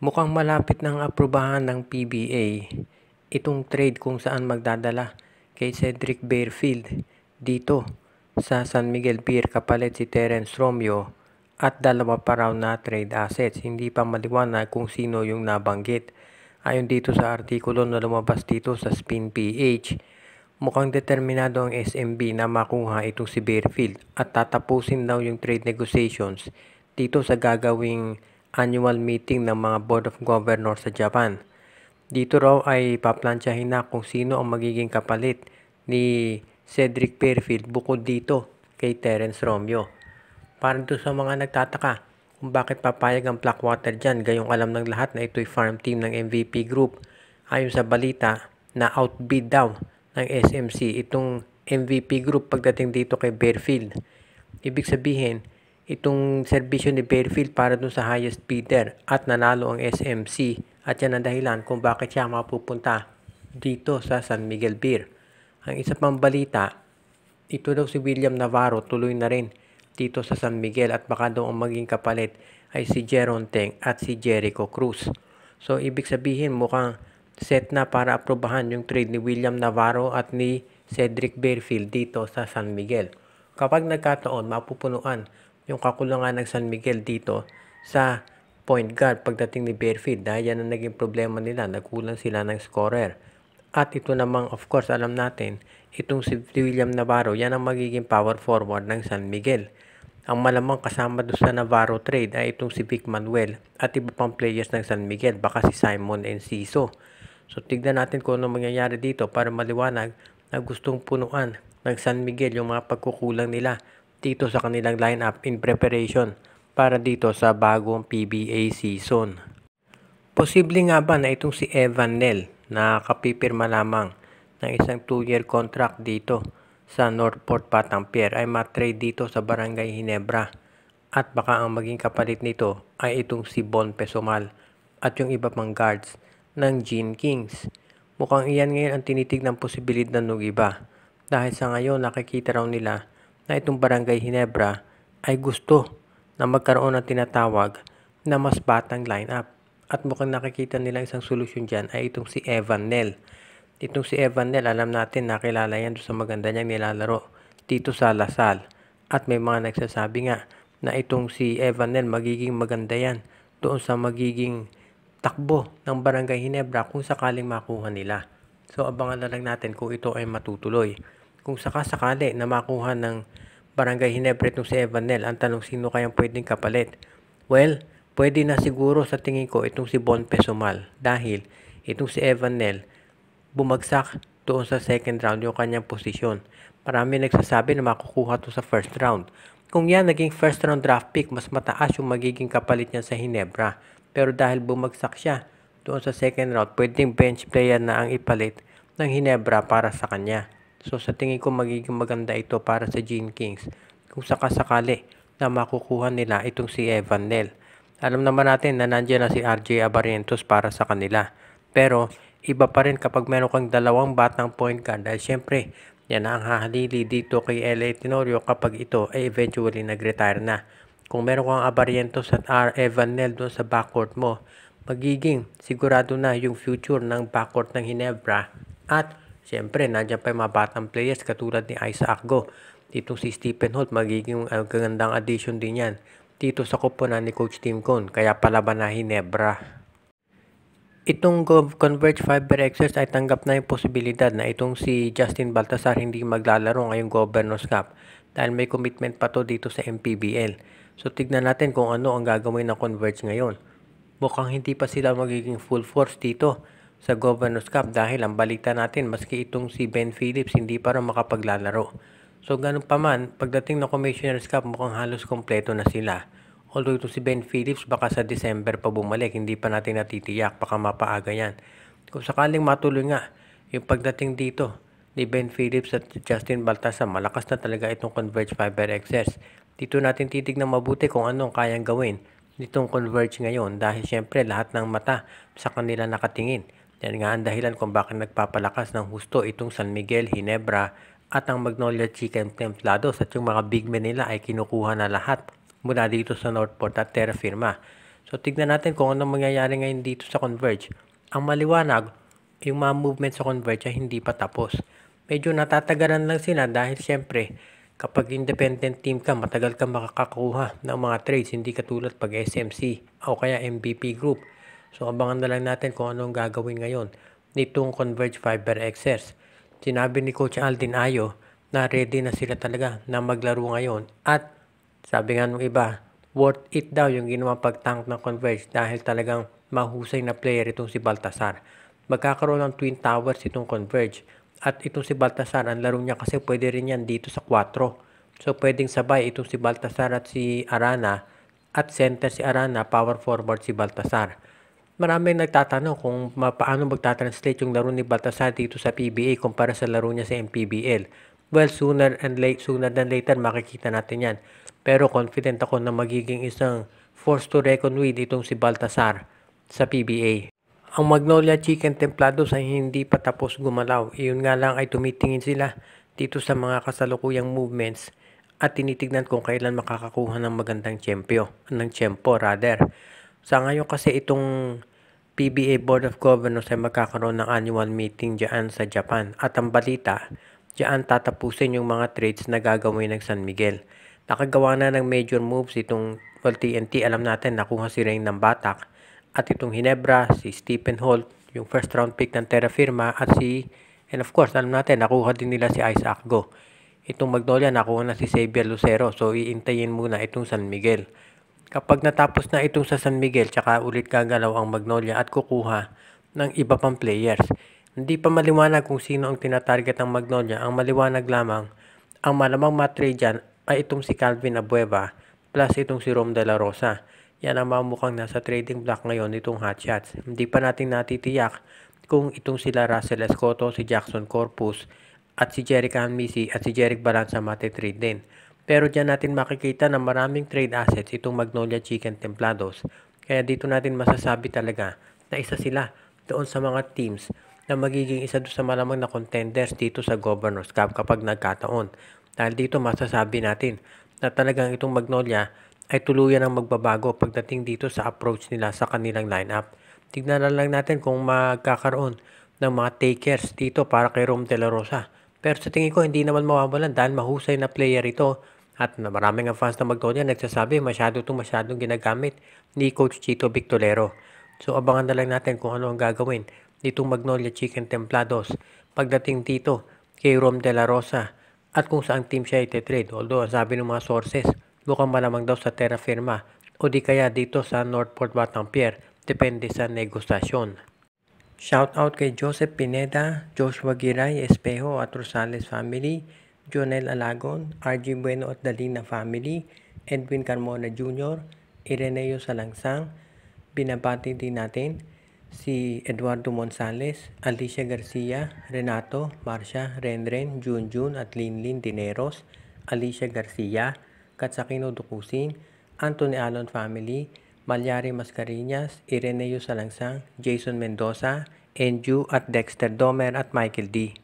Mukhang malapit ng aprubahan ng PBA itong trade kung saan magdadala kay Cedric Barefield dito sa San Miguel Pier kapalit si Terence Romeo at dalawa pa raw na trade assets. Hindi pa maliwanag kung sino yung nabanggit. Ayon dito sa artikulo na lumabas dito sa Spin PH, mukhang determinado ang SMB na makuha itong si Barefield at tatapusin daw yung trade negotiations dito sa gagawing annual meeting ng mga Board of Governors sa Japan. Dito raw ay paplansyahin na kung sino ang magiging kapalit ni Cedric Barefield bukod dito kay Terence Romeo. Para doon sa mga nagtataka kung bakit papayag ang Blackwater dyan, gayong alam ng lahat na ito'y farm team ng MVP Group. Ayon sa balita na outbid daw ng SMC itong MVP Group pagdating dito kay Barefield. Ibig sabihin, itong serbisyo ni Barefield para dun sa highest bidder at nanalo ang SMC at yan ang dahilan kung bakit siya mapupunta dito sa San Miguel Pier. Ang isa pang balita, ito daw si William Navarro tuloy na rin dito sa San Miguel at baka daw ang maging kapalit ay si Jeron Teng at si Jericho Cruz. So ibig sabihin mukhang set na para aprobahan yung trade ni William Navarro at ni Cedric Barefield dito sa San Miguel. Kapag nagkataon, mapupunuan yung kakulangan ng San Miguel dito sa point guard pagdating ni Barefield dahil yan ang naging problema nila, nagkulang sila ng scorer. At ito namang of course alam natin, itong si William Navarro, yan ang magiging power forward ng San Miguel. Ang malamang kasama doon sa Navarro trade ay itong si Vic Manuel at iba pang players ng San Miguel, baka si Simon Enciso. So tignan natin kung ano mangyayari dito para maliwanag na gustong punuan ng San Miguel yung mga pagkukulang nila dito sa kanilang lineup in preparation para dito sa bagong PBA season. Posible nga ba na itong si Evan Nel na kapipirma lamang ng isang 2-year contract dito sa Northport Batang Pier ay matrade dito sa Barangay Ginebra at baka ang maging kapalit nito ay itong si Bon Pesumal at yung iba pang guards ng Gene Kings. Mukhang iyan ngayon ang tinitignan posibilidad ng iba dahil sa ngayon nakikita raw nila na itong Barangay Ginebra ay gusto na magkaroon ng tinatawag na mas batang lineup. At mukhang nakikita nila isang solusyon dyan ay itong si Evan Nel. Itong si Evan Nel, alam natin nakilala yan sa maganda niyang nilalaro dito sa Lasal. At may mga nagsasabi nga na itong si Evan Nel magiging maganda yan doon sa magiging takbo ng Barangay Ginebra kung sakaling makuha nila. So abangan na lang natin kung ito ay matutuloy. Kung sakasakali na makuha ng Barangay Ginebra itong si Evan Nel, ang tanong sino kayang pwedeng kapalit? Well, pwede na siguro sa tingin ko itong si Bon Pesumal dahil itong si Evan Nel bumagsak doon sa second round yung kanyang posisyon. Marami nagsasabi na makukuha to sa first round. Kung yan naging first round draft pick, mas mataas yung magiging kapalit niya sa Ginebra. Pero dahil bumagsak siya doon sa second round, pwedeng bench player na ang ipalit ng Ginebra para sa kanya. So sa tingin ko magiging maganda ito para sa Gene Kings kung sakasakali na makukuha nila itong si Evan Nel. Alam naman natin na nandiyan na si RJ Abarientos para sa kanila. Pero iba pa rin kapag meron kang dalawang batang point guard dahil syempre yan ang hahalili dito kay LA Tenorio kapag ito ay eventually nag-retire na. Kung meron kang Abarientos at Evan Nel doon sa backcourt mo, magiging sigurado na yung future ng backcourt ng Ginebra. At syempre nandiyan pa yung mga batang players katulad ni Isaac Go. Dito si Stephen Holt magiging gandang addition din yan dito sa koponan ni Coach Tim Cone, kaya palaban na Ginebra. Itong Converge Fiber Exercise ay tanggap na yung posibilidad na itong si Justin Baltasar hindi maglalaro ngayong Governors Cup dahil may commitment pa to dito sa MPBL. So tignan natin kung ano ang gagawin ng Converge ngayon. Mukhang hindi pa sila magiging full force dito sa Governors Cup dahil ang balita natin maski itong si Ben Phillips hindi pa rin makapaglalaro. So ganun pa man, pagdating ng Commissioner's Cup mukhang halos kompleto na sila. Although ito si Ben Phillips baka sa December pa bumalik, hindi pa natin natitiyak, baka mapaaga yan. Kung sakaling matuloy nga yung pagdating dito ni Ben Phillips at Justin Baltasar, malakas na talaga itong Converge Fiber Excess. Dito natin titignan mabuti kung anong kayang gawin nitong Converge ngayon dahil syempre lahat ng mata sa kanila nakatingin. Yan nga ang dahilan kung bakit nagpapalakas ng husto itong San Miguel, Ginebra at ang Magnolia Chicken Templados at yung mga big men nila ay kinukuha na lahat mula dito sa Northport at Terra Firma. So tignan natin kung anong mangyayari ngayon dito sa Converge. Ang maliwanag, yung mga movement sa Converge ay hindi pa tapos. Medyo natatagaran lang sila dahil syempre kapag independent team ka, matagal ka makakakuha ng mga trades, hindi katulad pag SMC o kaya MVP Group. So abangan na lang natin kung anong gagawin ngayon nitong Converge Fiber XS. Sinabi ni Coach Aldin Ayo na ready na sila talaga na maglaro ngayon at sabi nga nung iba, worth it daw yung ginawa pag-tank ng Converge dahil talagang mahusay na player itong si Baltasar. Magkakaroon ng Twin Towers itong Converge. At itong si Baltasar, ang laro niya kasi pwede rin yan dito sa 4. So pwedeng sabay itong si Baltasar at si Arana at center si Arana, power forward si Baltasar. Maraming nagtatanong kung paano magta-translate yung laro ni Baltasar dito sa PBA kumpara sa laro niya sa MPBL. Well, sooner than later makikita natin yan. Pero confident ako na magiging isang force to reckon with itong si Baltasar sa PBA. Ang Magnolia Chicken Templados ay hindi pa tapos gumalaw. Iyon nga lang ay tumitingin sila dito sa mga kasalukuyang movements at tinitignan kung kailan makakakuha ng magandang tiyempo rather. Sa ngayon kasi itong PBA Board of Governors ay magkakaroon ng annual meeting diyan sa Japan at ang balita, diyan tatapusin yung mga trades na gagawin ng San Miguel. Nakagawa na ng major moves itong TNT, alam natin nakuha si Rain ng Batak. At itong Hinebra, si Stephen Holt, yung first round pick ng Terra Firma and of course, alam natin, nakuha din nila si Isaac Go. Itong Magnolia, nakuha na si Xavier Lucero. So, iintayin muna itong San Miguel. Kapag natapos na itong sa San Miguel, tsaka ulit gagalaw ang Magnolia at kukuha ng iba pang players. Hindi pa maliwanag kung sino ang tinatarget ng Magnolia. Ang maliwanag lamang, ang malamang matrade dyan ay itong si Calvin Abueva plus itong si Rom De La Rosa. Yan ang mamukhang nasa trading block ngayon itong Hotshots. Hindi pa natin natitiyak kung itong sila Russell Escoto, si Jackson Corpus, at si Jerick Anmisi at si Jerick Balanza matitrade din. Pero dyan natin makikita na maraming trade assets itong Magnolia Chicken Templados. Kaya dito natin masasabi talaga na isa sila doon sa mga teams na magiging isa doon sa malamang na contenders dito sa Governors Cup kapag nagkataon. Dahil dito masasabi natin na talagang itong Magnolia ay tuluyan ang magbabago pagdating dito sa approach nila sa kanilang lineup. Tignan na lang natin kung magkakaroon ng mga takers dito para kay Rom De La Rosa. Pero sa tingin ko hindi naman mawawalan dahil mahusay na player ito at maraming ang fans na Magnolia nagsasabi masyadong ginagamit ni Coach Chito Victorero. So abangan na lang natin kung ano ang gagawin nitong Magnolia Chicken Templados pagdating dito kay Rom De La Rosa at kung saan team siya ititrade. Although sabi ng mga sources, mukhang malamang daw sa Terra Firma o di kaya dito sa Northport Batangier, depende sa negosasyon. Shoutout kay Joseph Pineda, Joshua Giray, Espejo at Rosales family, Jonel Alagon, RG Bueno at Dalina family, Edwin Carmona Jr., Ireneo Salangsang. Binabati din natin si Eduardo Monsales, Alicia Garcia, Renato, Marcia, Renren, Junjun at Linlin Dineros, Alicia Garcia, Katsakino Dukusing, Anthony Alon family, Malyari Mascareñas, Ireneo Salangsang, Jason Mendoza, Enju at Dexter Domer at Michael D.